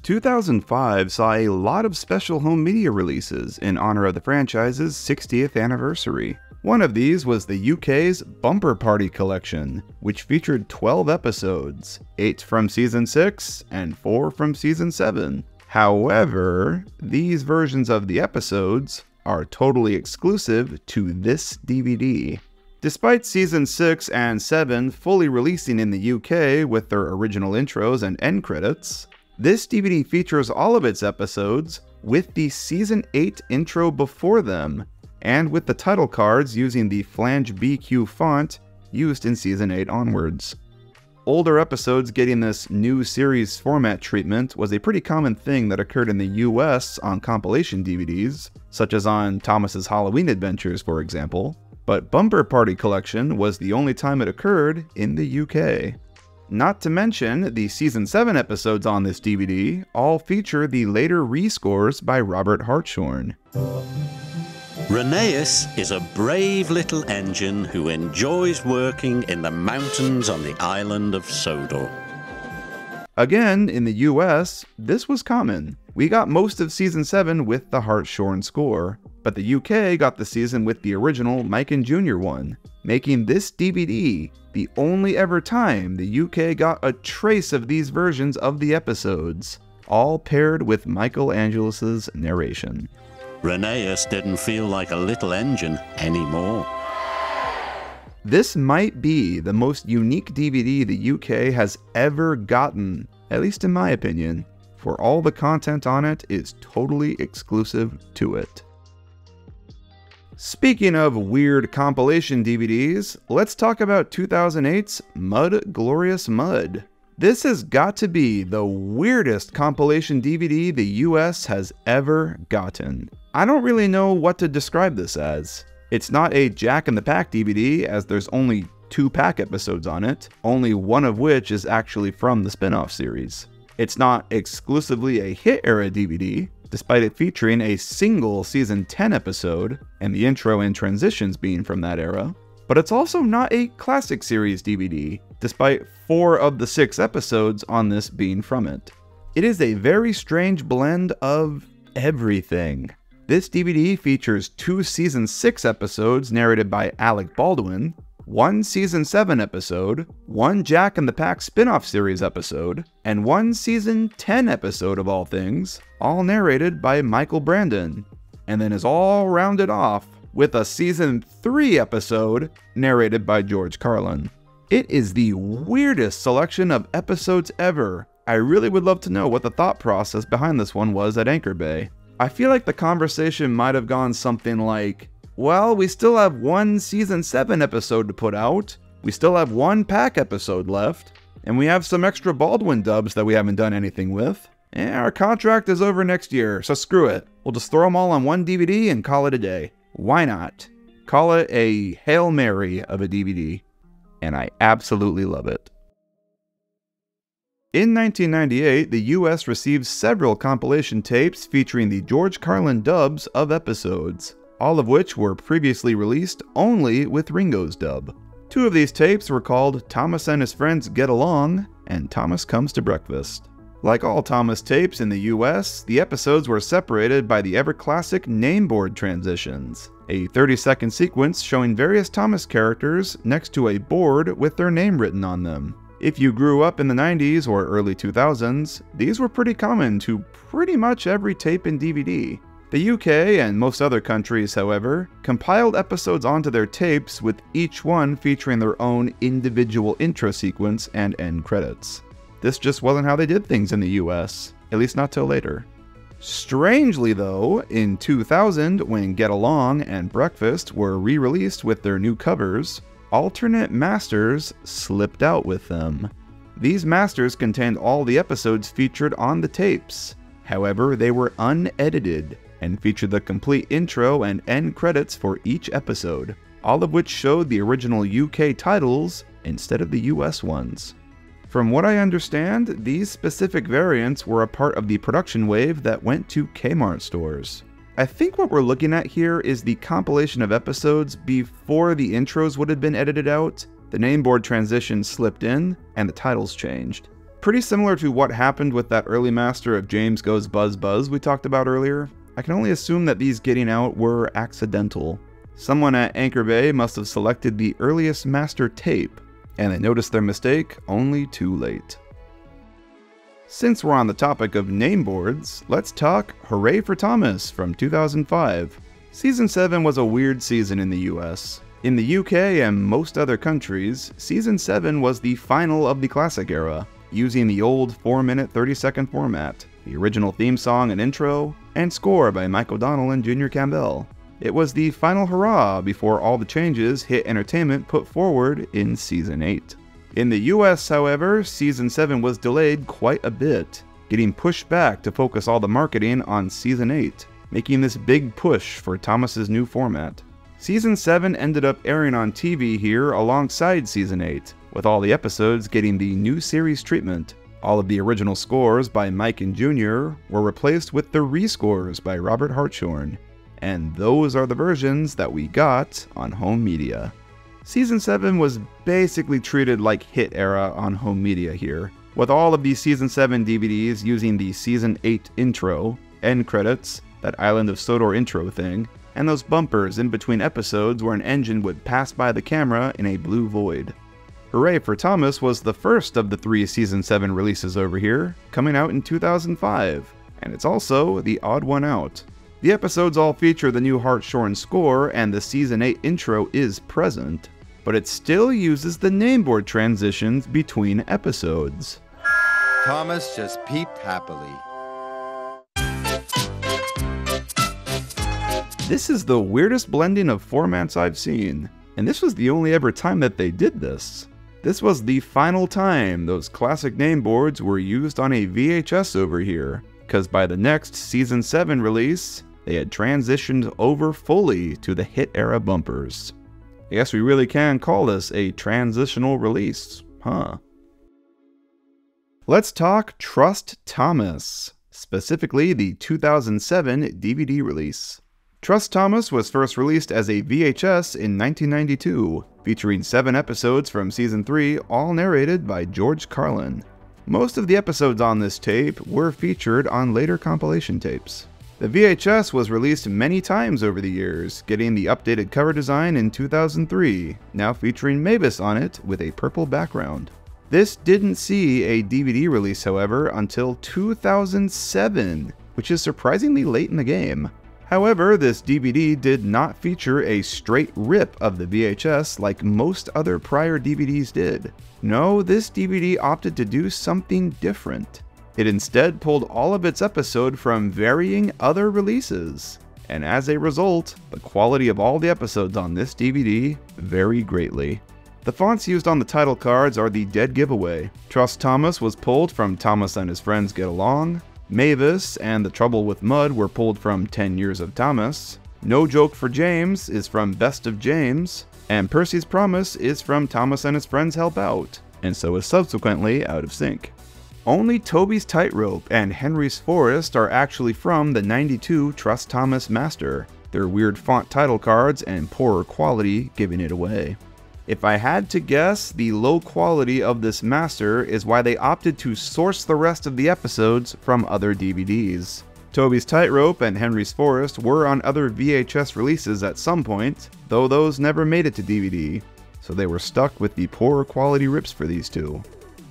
2005 saw a lot of special home media releases in honor of the franchise's 60th anniversary. One of these was the UK's Bumper Party Collection, which featured 12 episodes, 8 from Season 6 and 4 from Season 7. However, these versions of the episodes are totally exclusive to this DVD. Despite Season 6 and 7 fully releasing in the UK with their original intros and end credits, this DVD features all of its episodes with the Season 8 intro before them, and with the title cards using the flange BQ font used in Season 8 onwards. Older episodes getting this new series format treatment was a pretty common thing that occurred in the US on compilation DVDs, such as on Thomas's Halloween Adventures for example, but Bumper Party Collection was the only time it occurred in the UK. Not to mention, the Season 7 episodes on this DVD all feature the later rescores by Robert Hartshorn. Rheneas is a brave little engine who enjoys working in the mountains on the island of Sodor. Again, in the US, this was common. We got most of Season 7 with the Hartshorn score, but the UK got the season with the original Mike and Jr. one, making this DVD the only ever time the UK got a trace of these versions of the episodes, all paired with Michael Angelus's narration. Rheneas didn't feel like a little engine anymore. This might be the most unique DVD the UK has ever gotten, at least in my opinion, for all the content on it is totally exclusive to it. Speaking of weird compilation DVDs, let's talk about 2008's Mud Glorious Mud. This has got to be the weirdest compilation DVD the US has ever gotten. I don't really know what to describe this as. It's not a Jack in the Pack DVD, as there's only 2 Pack episodes on it, only one of which is actually from the spin-off series. It's not exclusively a Hit Era DVD, despite it featuring a single season 10 episode, and the intro and transitions being from that era. But it's also not a classic series DVD, despite 4 of the 6 episodes on this being from it. It is a very strange blend of everything. This DVD features 2 season 6 episodes narrated by Alec Baldwin, 1 season 7 episode, 1 Jack and the Pack spin-off series episode, and 1 season 10 episode of all things, all narrated by Michael Brandon, and then is all rounded off with a season 3 episode narrated by George Carlin. It is the weirdest selection of episodes ever. I really would love to know what the thought process behind this one was at Anchor Bay. I feel like the conversation might have gone something like, well, we still have 1 season 7 episode to put out, we still have 1 Pack episode left, and we have some extra Baldwin dubs that we haven't done anything with. Our contract is over next year, so screw it. We'll just throw them all on 1 DVD and call it a day. Why not? Call it a Hail Mary of a DVD. And I absolutely love it. In 1998, the US received several compilation tapes featuring the George Carlin dubs of episodes, all of which were previously released only with Ringo's dub. 2 of these tapes were called Thomas and His Friends Get Along and Thomas Comes to Breakfast. Like all Thomas tapes in the US, the episodes were separated by the ever-classic nameboard transitions, a 30-second sequence showing various Thomas characters next to a board with their name written on them. If you grew up in the 90s or early 2000s, these were pretty common to pretty much every tape and DVD. The UK and most other countries, however, compiled episodes onto their tapes with each one featuring their own individual intro sequence and end credits. This just wasn't how they did things in the US, at least not till later. Strangely though, in 2000, when Get Along and Breakfast were re-released with their new covers, alternate masters slipped out with them. These masters contained all the episodes featured on the tapes. However, they were unedited and featured the complete intro and end credits for each episode, all of which showed the original UK titles instead of the US ones. From what I understand, these specific variants were a part of the production wave that went to Kmart stores. I think what we're looking at here is the compilation of episodes before the intros would have been edited out, the nameboard transition slipped in, and the titles changed. Pretty similar to what happened with that early master of James Goes Buzz Buzz we talked about earlier. I can only assume that these getting out were accidental. Someone at Anchor Bay must have selected the earliest master tape, and they noticed their mistake only too late. Since we're on the topic of nameboards, let's talk Hooray for Thomas from 2005. Season 7 was a weird season in the US. In the UK and most other countries, Season 7 was the final of the classic era, using the old 4-minute 30-second format, the original theme song and intro, and score by Mike O'Donnell and Junior Campbell. It was the final hurrah before all the changes Hit Entertainment put forward in Season 8. In the US, however, Season 7 was delayed quite a bit, getting pushed back to focus all the marketing on Season 8, making this big push for Thomas's new format. Season 7 ended up airing on TV here alongside Season 8, with all the episodes getting the new series treatment. All of the original scores by Mike and Junior were replaced with the rescores by Robert Hartshorn, and those are the versions that we got on home media. Season 7 was basically treated like Hit era on home media here, with all of these Season 7 DVDs using the Season 8 intro, end credits, that Island of Sodor intro thing, and those bumpers in between episodes where an engine would pass by the camera in a blue void. Hooray for Thomas was the first of the 3 Season 7 releases over here, coming out in 2005, and it's also the odd one out. The episodes all feature the new Hartshorn score and the Season 8 intro is present, but it still uses the nameboard transitions between episodes. Thomas just peeped happily. This is the weirdest blending of formats I've seen, and this was the only ever time that they did this. This was the final time those classic nameboards were used on a VHS over here, because by the next Season 7 release, they had transitioned over fully to the Hit era bumpers. I guess we really can call this a transitional release, huh? Let's talk Trust Thomas. specifically the 2007 DVD release. Trust Thomas was first released as a VHS in 1992, featuring 7 episodes from Season 3, all narrated by George Carlin. Most of the episodes on this tape were featured on later compilation tapes. The VHS was released many times over the years, getting the updated cover design in 2003, now featuring Mavis on it with a purple background. This didn't see a DVD release, however, until 2007, which is surprisingly late in the game. However, this DVD did not feature a straight rip of the VHS like most other prior DVDs did. No, this DVD opted to do something different. It instead pulled all of its episode from varying other releases, and as a result, the quality of all the episodes on this DVD varied greatly. The fonts used on the title cards are the dead giveaway. Trust Thomas was pulled from Thomas and His Friends Get Along. Mavis and The Trouble with Mud were pulled from 10 Years of Thomas. No Joke for James is from Best of James. And Percy's Promise is from Thomas and His Friends Help Out, and so is subsequently out of sync. Only Toby's Tightrope and Henry's Forest are actually from the 92 Trust Thomas Master, their weird font title cards and poorer quality giving it away. If I had to guess, the low quality of this master is why they opted to source the rest of the episodes from other DVDs. Toby's Tightrope and Henry's Forest were on other VHS releases at some point, though those never made it to DVD, so they were stuck with the poorer quality rips for these two.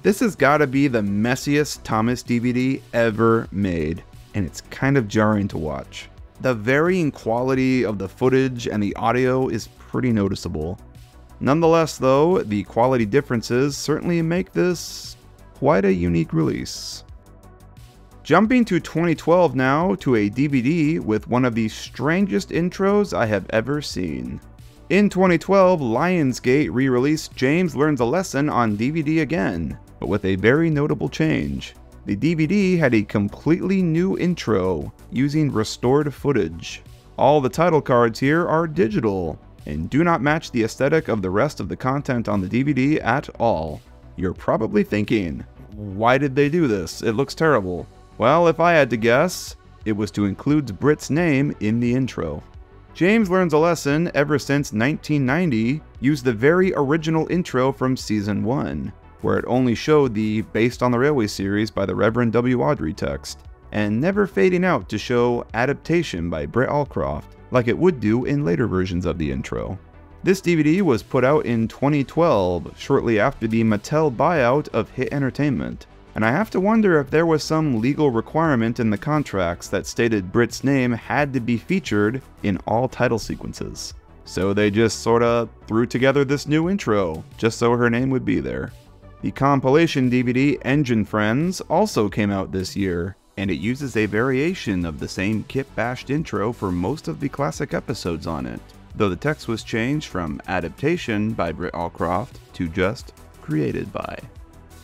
This has gotta be the messiest Thomas DVD ever made, and it's kind of jarring to watch. The varying quality of the footage and the audio is pretty noticeable. Nonetheless though, the quality differences certainly make this quite a unique release. Jumping to 2012 now, to a DVD with one of the strangest intros I have ever seen. In 2012, Lionsgate re-released James Learns a Lesson on DVD again, but with a very notable change. The DVD had a completely new intro, using restored footage. All the title cards here are digital, and do not match the aesthetic of the rest of the content on the DVD at all. You're probably thinking, why did they do this? It looks terrible. Well, if I had to guess, it was to include Britt's name in the intro. James Learns a Lesson, ever since 1990, used the very original intro from Season 1, where it only showed the Based on the Railway series by the Reverend W. Awdry text, and never fading out to show Adaptation by Britt Allcroft, like it would do in later versions of the intro. This DVD was put out in 2012, shortly after the Mattel buyout of Hit Entertainment, and I have to wonder if there was some legal requirement in the contracts that stated Britt's name had to be featured in all title sequences. So they just sorta threw together this new intro, just so her name would be there. The compilation DVD Engine Friends also came out this year, and it uses a variation of the same kit-bashed intro for most of the classic episodes on it, though the text was changed from Adaptation by Britt Allcroft to just Created by.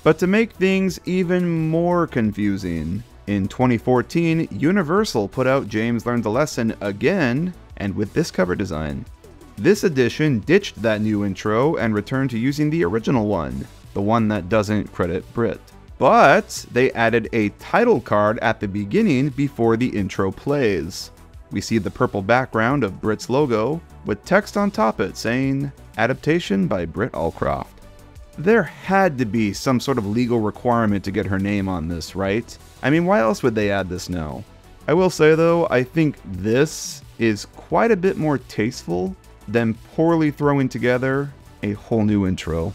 But to make things even more confusing, in 2014, Universal put out James Learns a Lesson again, and with this cover design. This edition ditched that new intro and returned to using the original one, the one that doesn't credit Britt. But they added a title card at the beginning before the intro plays. We see the purple background of Britt's logo, with text on top it saying, Adaptation by Britt Allcroft. There had to be some sort of legal requirement to get her name on this, right? I mean, why else would they add this now? I will say though, I think this is quite a bit more tasteful than poorly throwing together a whole new intro.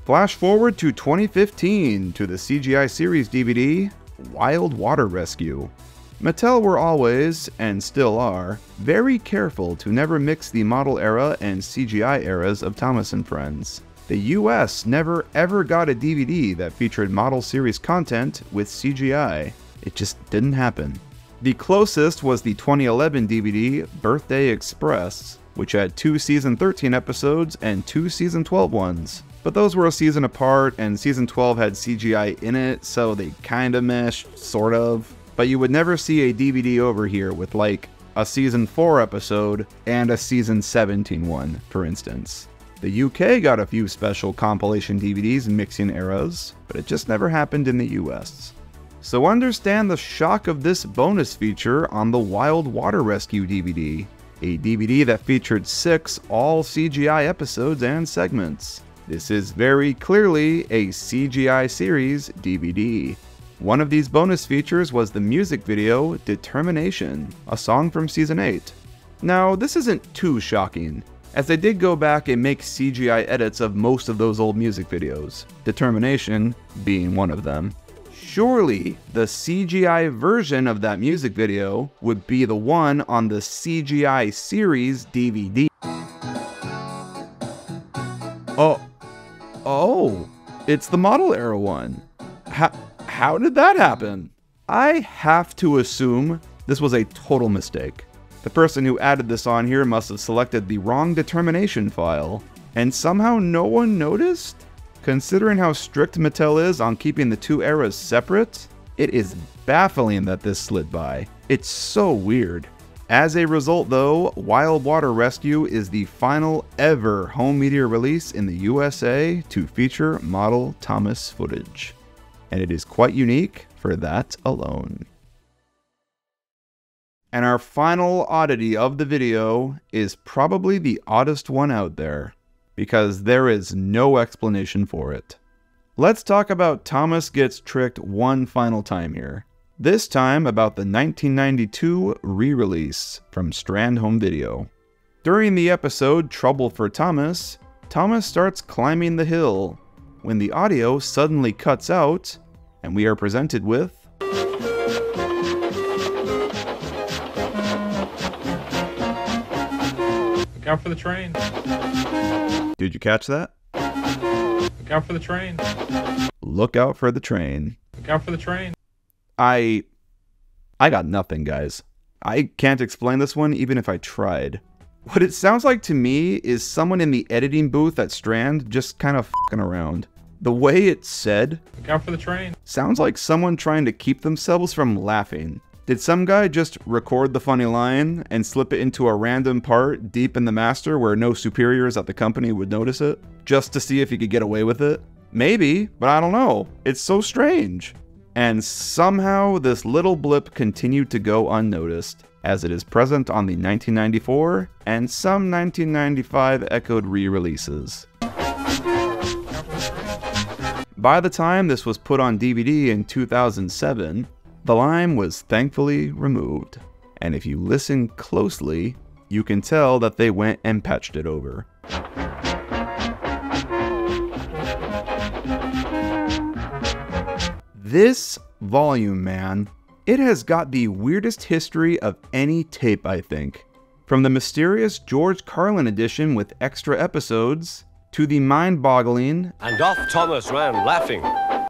Flash forward to 2015 to the CGI series DVD, Wild Water Rescue. Mattel were always, and still are, very careful to never mix the model era and CGI eras of Thomas and Friends. The US never ever got a DVD that featured model series content with CGI. It just didn't happen. The closest was the 2011 DVD Birthday Express, which had 2 Season 13 episodes and 2 Season 12 ones. But those were a season apart, and Season 12 had CGI in it, so they kinda meshed, sort of. But you would never see a DVD over here with like a Season 4 episode and a Season 17 one, for instance. The UK got a few special compilation DVDs mixing eras, but it just never happened in the US. So understand the shock of this bonus feature on the Wild Water Rescue DVD, a DVD that featured 6 all CGI episodes and segments. This is very clearly a CGI series DVD. One of these bonus features was the music video Determination, a song from Season 8. Now, this isn't too shocking, as they did go back and make CGI edits of most of those old music videos, Determination being one of them. Surely, the CGI version of that music video would be the one on the CGI series DVD. Oh, it's the model era one. How did that happen? I have to assume this was a total mistake. The person who added this on here must have selected the wrong Determination file, and somehow no one noticed? Considering how strict Mattel is on keeping the two eras separate, it is baffling that this slid by. It's so weird. As a result though, Wild Water Rescue is the final ever home media release in the USA to feature model Thomas footage. And it is quite unique for that alone. And our final oddity of the video is probably the oddest one out there, because there is no explanation for it. Let's talk about Thomas gets tricked one final time here. This time about the 1992 re-release from Strand Home Video. During the episode Trouble for Thomas, Thomas starts climbing the hill when the audio suddenly cuts out and we are presented with Look out for the train. Did you catch that? Look out for the train. Look out for the train. Look out for the train. I got nothing, guys. I can't explain this one even if I tried. What it sounds like to me is someone in the editing booth at Strand just kind of f***ing around. The way it's said, look out for the train, sounds like someone trying to keep themselves from laughing. Did some guy just record the funny line and slip it into a random part deep in the master where no superiors at the company would notice it, just to see if he could get away with it? Maybe, but I don't know. It's so strange. And somehow this little blip continued to go unnoticed, as it is present on the 1994 and some 1995 echoed re-releases. By the time this was put on DVD in 2007, the line was thankfully removed, and if you listen closely, you can tell that they went and patched it over. This volume, man, it has got the weirdest history of any tape, I think. From the mysterious George Carlin edition with extra episodes, to the mind-boggling, and off Thomas ran laughing,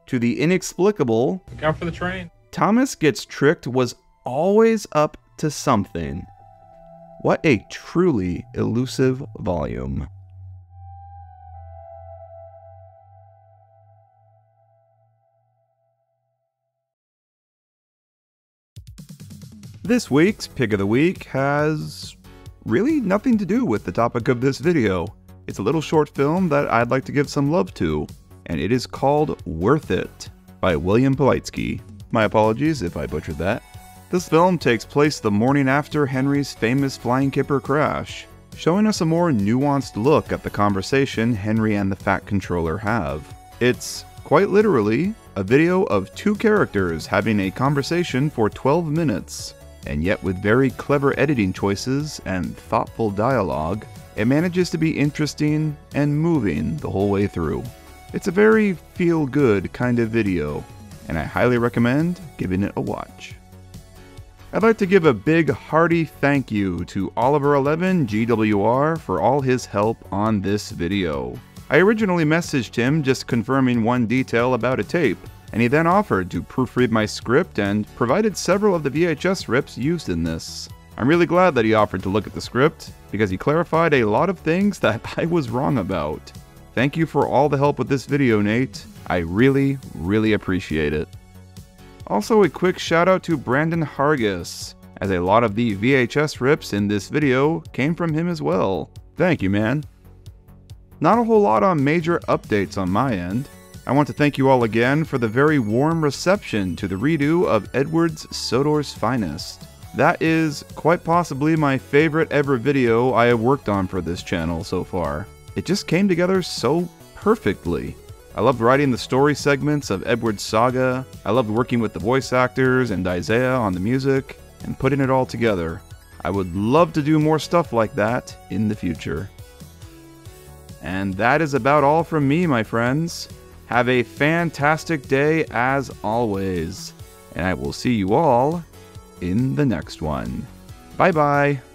to the inexplicable, look out for the train. Thomas Gets Tricked was always up to something. What a truly elusive volume. This week's Pick of the Week has really nothing to do with the topic of this video. It's a little short film that I'd like to give some love to, and it is called Worth It by William Politsky. My apologies if I butchered that. This film takes place the morning after Henry's famous flying kipper crash, showing us a more nuanced look at the conversation Henry and the Fat Controller have. It's, quite literally, a video of two characters having a conversation for 12 minutes, and yet with very clever editing choices and thoughtful dialogue, it manages to be interesting and moving the whole way through. It's a very feel-good kind of video, and I highly recommend giving it a watch. I'd like to give a big hearty thank you to Oliver11 GWR for all his help on this video. I originally messaged him just confirming one detail about a tape, and he then offered to proofread my script and provided several of the VHS rips used in this. I'm really glad that he offered to look at the script, because he clarified a lot of things that I was wrong about. Thank you for all the help with this video, Nate. I really, really appreciate it. Also a quick shout out to Brandon Hargus, as a lot of the VHS rips in this video came from him as well. Thank you, man. Not a whole lot on major updates on my end. I want to thank you all again for the very warm reception to the redo of Edward Sodor's Finest. That is quite possibly my favorite ever video I have worked on for this channel so far. It just came together so perfectly. I loved writing the story segments of Edward's saga, I loved working with the voice actors and Isaiah on the music, and putting it all together. I would love to do more stuff like that in the future. And that is about all from me, my friends. Have a fantastic day as always, and I will see you all in the next one. Bye-bye.